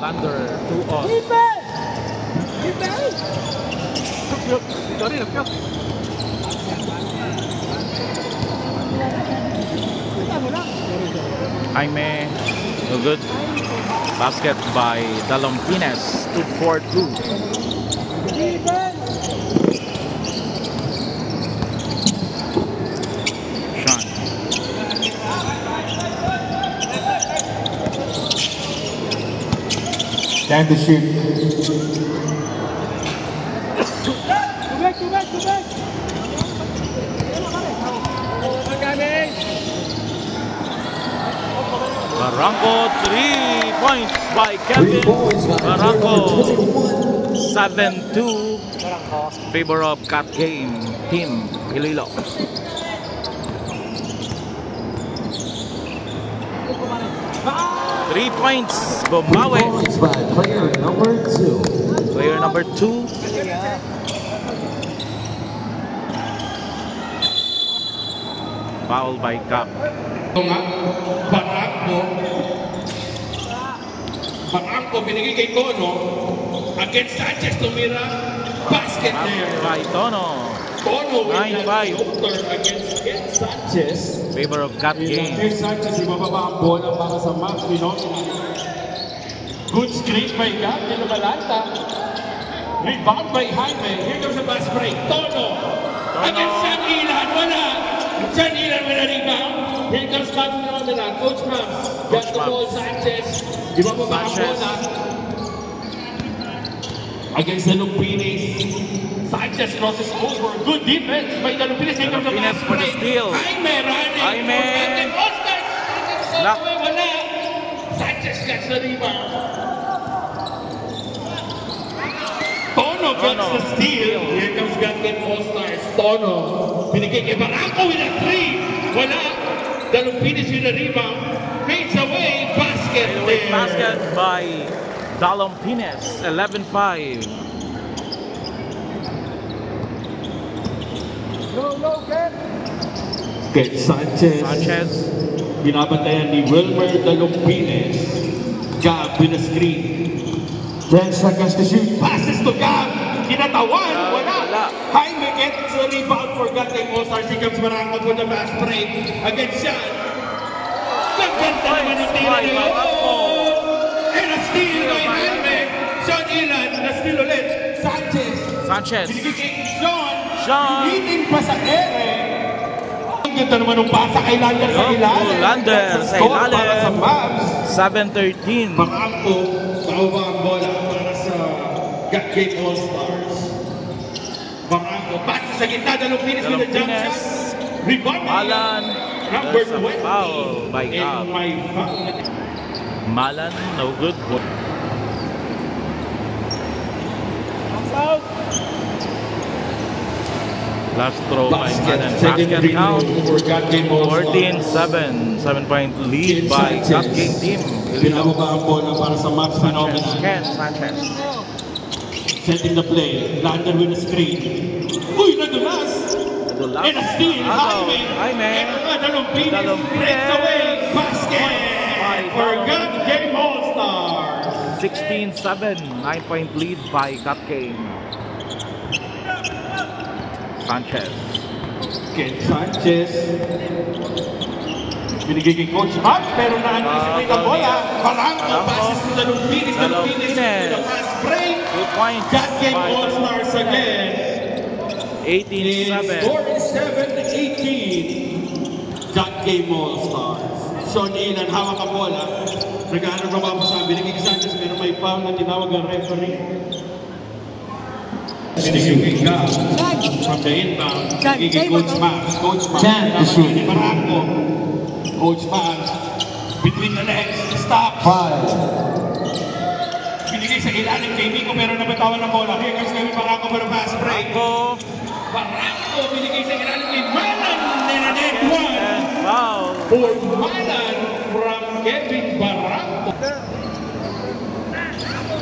Lander, 2 on. Jaime, no good. Basket by Dalompines, 2-4-2. Sean. Time to shoot. Go back. Barranco, 3 points by Kevin. Barranco, 7-2. Favor of Cat Game Team Iloilo. Three points, bumawi. By player number 2. Player number 2. Foul by Cap. Barranco binigay kay Tono. Against Sanchez, tumira. Basket there. By Tono. Tono with 9-5. against Sanchez. Favor of Cat Game. Sanchez, ibababa ang bola para sa Max Pinoy. Good screen by Gat, nilumalanta. Rebound by Jaime. Here comes the pass break. Tono. Against San Ilan, wala. San Ilan with a rebound. Here comes Max Pinoy. Coach Max. Got the ball, Sanchez. Ibababa ang bola. Against the Lumpines. Sanchez crosses over. Good defense by the Lumpines. Here comes the pass for the break. steal. Jaime running. Jaime. Lock. Sanchez gets the rebound. Tono gets the steal. Here comes Gatkin All-Stars. Tono. Binigay kay Barranco with a 3. Wala. The Lumpines with a rebound. Fades away. Basket there. Basket by Dalompines, 11-5. Get Sanchez. Binabantayan ni Wilmer Dalompines. Gab with a screen. 10 seconds to shoot. Passes to Gab. Kinatawan. Wala. Jaime gets the rebound for Gatkin All-Stars. Here comes Barranco for the fast break. Against Sean. Gaganda naman ang tira niyo. And a steal by Jaime. Sean Ilan. Na-steal ulit. Sanchez. Binigay kay Sean. Hitin pa sa ere. Ang ganda naman ng pasa kay Lander sa ilalim. Lander sa ilalim. Para sa Mavs. 7-13. Barranco. Sauba ang bola para sa Gatkin All-Stars. Barranco. Pasa sa gitna. Dalompines with a jump shot. Rebound. Malan. Number There's a 20. foul by Gab. Malan, no good. Last throw by Malan. Basket count. 14-7. 7-point lead by Cat Game Team. Pinababa ang bola para sa Max Phenomena. Sanchez. Setting the play. Lander with a screen. Uy, nadulas! And a steal. Jaime. Dalompines breaks away. Basket for Cat Game All-Stars. 16-7. 9-point lead by Cat Game. Sanchez. Binigay kay Coach Max, pero na-anticipate ang bola. Barranco passes to Dalompines. Dalompines with a fast break. 2 points. Cat Game All-Stars again. 18-7. Score is 7-18. Cat Game All-Stars. Sean Ilan, hawak ang bola. Regalo pa ba sa binigay kay Sanchez, pero may foul na tinawag ang referee. Binigay kay Gab from the inbound. Binigay kay Coach Max. Coach Max. Barranco. Coach Max. Between the legs. Stop. 5. Binigay sa ilalim kay Nico, pero nabatawan ng bola. Here comes kami Barranco for a fast break. Barranco binigay sa ilalim kay Malan. Nenanet 1. Foul. For Malan from Kevin Barranco.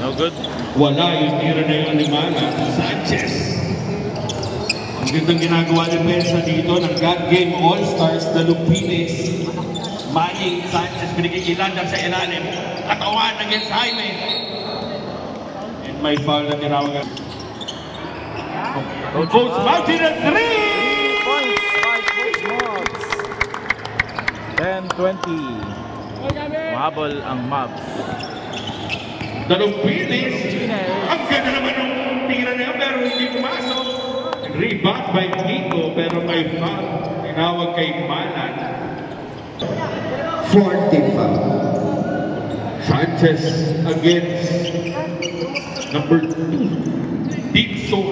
No good. Wala yung tira na yung Alimana. Sanchez. Ang gandang ginagawa ni Pensa dito ng Gat Game All-Stars na Lumpines. Manning Sanchez binigay kay Lander sa ilalim. Katawan against Jaime. may foul na tinawagan. Coach Max in a 3! Points by Coach Max. 10-20. Mahabol ang Mavs. Dalong pinis. Ang ganda naman ng tira na yun, pero hindi pumasok. Rebound by Nico, pero may foul. Tinawag kay Malan. 45. Sanchez against number 2, Dixon.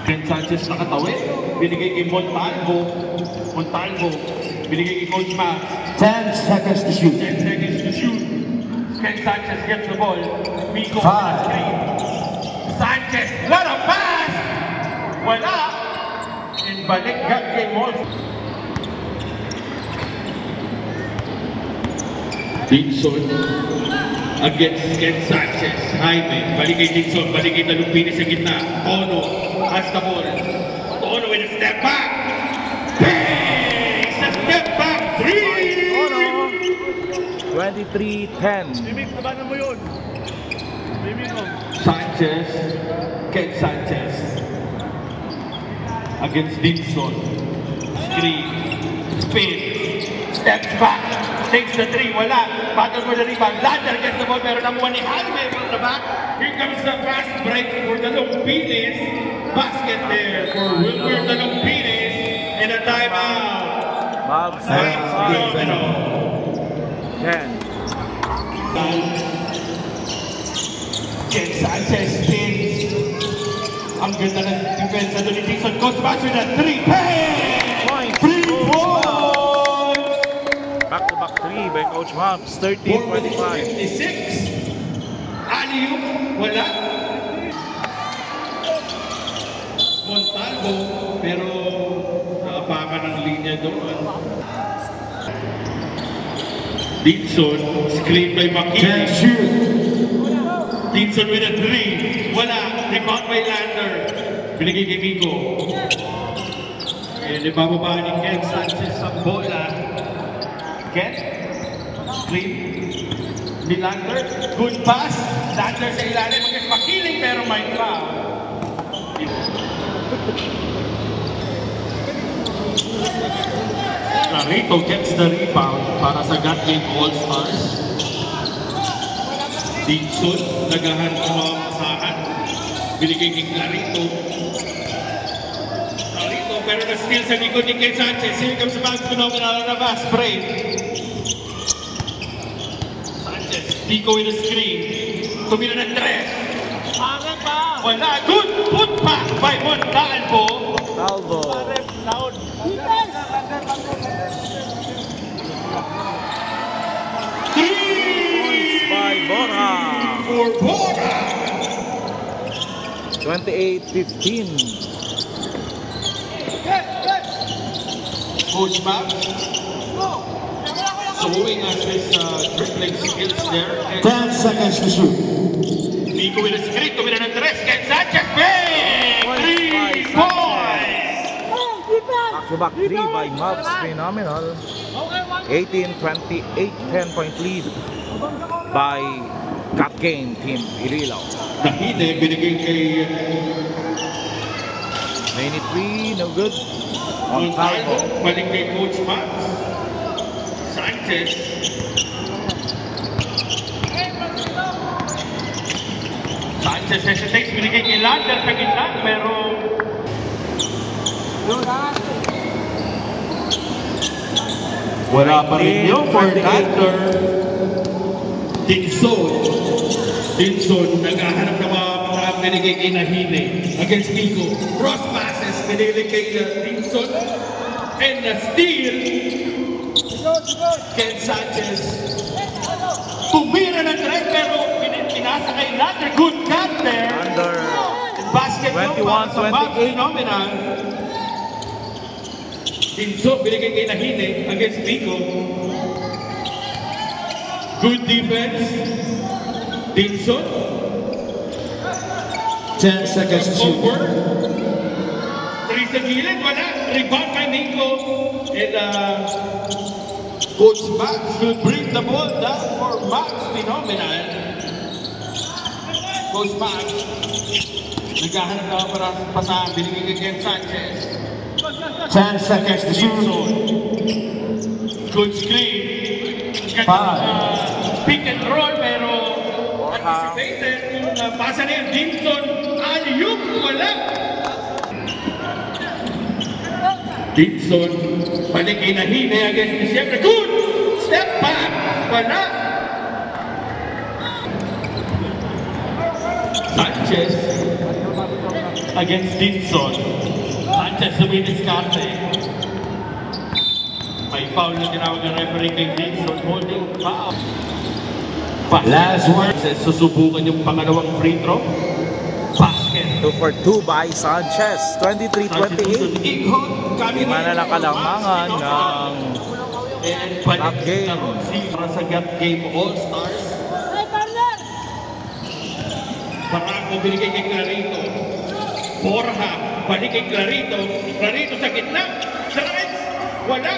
Ken Sanchez nakatawid. Binigay kay Montalvo. Montalvo. Binigay kay Coach Max. 10 seconds to shoot. 10 seconds to shoot. Ken Sanchez gets the ball. Miko. 5. Sanchez. What a pass! Wala. Inbalik got kay Molson. Dixon against Ken Sanchez. Jaime, balik kay Dixon, balik kay Talumpini sa gitna. Tono has the ball. Tono with a step back. Bang! Sa step back 3! 23-10. Bibig, tabanan mo yun. Bibig mo. Sanchez, Ken Sanchez against Dixon. Screen, spin, steps back. Takes the 3, wala. Battle for the rebound. Lander gets the ball, pero nakuha ni Jaime from the back. Here comes the fast break for the Lumpinis. Basket there for Wilmer the Lumpinis. And a timeout. Mavs Mavs 10. Ken Sanchez spins. Ang ganda ng defense na doon ni Dixon. Goes back with a 3. Hey! Points. 3 points! Back-to-back 3 by Coach Mavs. 13-25. 56. Aliu, wala. Montalvo, pero naapakan ng linya doon. Dixon, screen by 10 Makini. shoot. Dixon with a 3. Wala. Rebound by Lander. Binigay kay Miko. And ibababa ni Ken Sanchez ang bola. Ken. Screen. Ni Lander. Good pass. Lander sa ilalim. Makiling pero may foul. Clarito gets the rebound para sa God Game All-Stars. Dixon, nagahan ng mga masahan. Binigay kay Clarito. Clarito, pero na-steal sa likod ni Ken Sanchez. Here comes the back phenomenal na fast break. Sanchez, Pico with a screen. Tumira ng 3. Pangit pa! Wala, good putback by Montalvo. Salvo. Loud. By Borja. For Bora. 28-15. Coach Max showing us his dribbling skills there. 10 seconds to shoot. Nico with a screen, tumira ng 3. Ken Sanchez, bang! 3 points! Back-to-back 3 by Mavs. Phenomenal. 18-28. 10-point lead by Cat Game Team Iloilo. Nahide, binigay kay 93, no good. Montalvo, Montalvo. balik kay Coach Max. Sanchez. Sanchez hesitates, binigay kay Lander sa gitna, pero wala pa rin yun for 28. Lander. Dixon, naghahanap na mga binigay kay Nahine against Nico. Cross passes, binigay kay Dixon. And the steal. Ken Sanchez. Tumira ng 3 pero pinasa kay Lander. Good cut there. Under Basket 21-28. Phenomenal. Dixon, binigay kay Nahine against Nico. Good defense. Dixon. 10 seconds to shoot. Over. 3 sa gilid, wala. Rebound by Nico. And Coach Max will bring the ball down for Max. Phenomenal. Coach Max. Naghahanap na para pasahan. Binigay kay Ken Sanchez. 10 seconds to shoot. Good screen. Pick and roll pero anticipated yung pasa na yung Dimson. Ayup, wala. Dimson, balik inahine against ni Siyempre. Good! Step back! Wala. Sanchez against Dimson. Sanchez sumidiskarte. May foul na tinawag ng referee kay Dimson. Holding foul. Last one. Susubukan yung pangalawang free throw. Basket. 2 for 2 by Sanchez. 23-28. Lima na lang kalamangan ng Cup game. Para sa Cup game All-Stars. Barangco binigay kay Clarito. Borja, balik kay Clarito. Clarito sa gitna. Drives. Wala.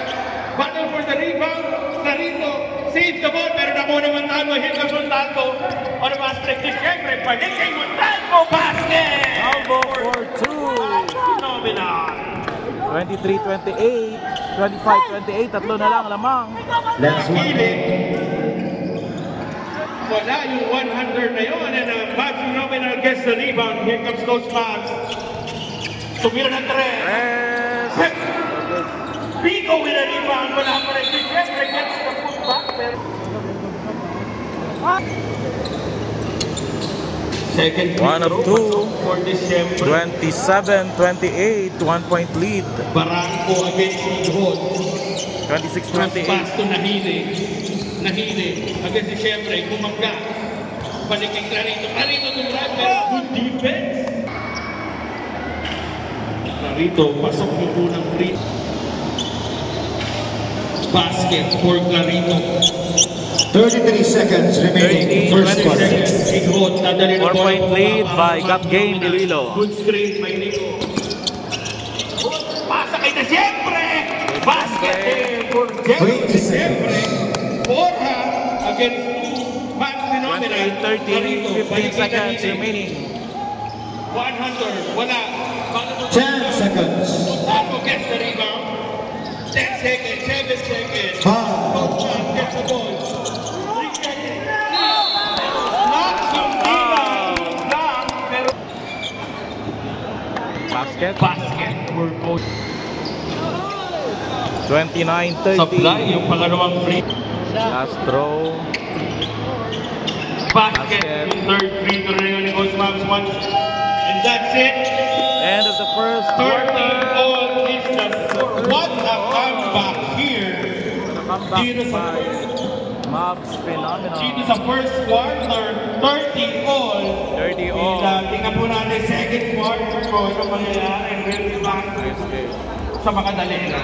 Battle for the rebound. Clarito. Save the ball. Pero nakuha ng Montalvo. Hit ng Montalvo. On the basket. Siyempre, balik kay Montalvo. Basket! Montalvo for 2. Phenomenal. 23-28. 25-28. Tatlo na lang lamang. Last one. Wala yung 100 na yun. And Max Phenomenal gets the rebound. Here comes Coach Max. Tumira ng 3. Pico with a rebound. Wala pa rin. Siyempre gets the putback. Pero... Second One of two. For December. 27-28. 1-point lead. Barangco against Igor. 26-28. Pasto nahili. Against December. Kumangga. Balik kay Clarito. Clarito to drive. Pero good defense. Clarito. Pasok yung unang free. Basket for Clarito. 33 seconds remaining. First quarter. 4-point lead by Cup game Iloilo. Good screen by Nico. Pasa kay na siyempre. Basket for Jeffrey. 20 seconds. Borja against Max Phenomenal. 15 seconds remaining. 100. Wala. 10 seconds. Montalvo gets the rebound. 10 seconds. 7 seconds. 5. Coach gets the ball. 3 seconds. Knocks yung rebound. Pero Basket. for Coach. 29-30. Supply yung pangalawang free. Last throw. Basket. Yung third free throw na yun ni Coach Max once. And that's it. End of the first 30 quarter. all is the score. What a comeback here. Dito Comeback sa, by Mavs Phenomenal. dito sa first quarter, 30 all. 30 all. Tingnan po natin second quarter ko. Ito mangyayari. We'll be back sa makadali na.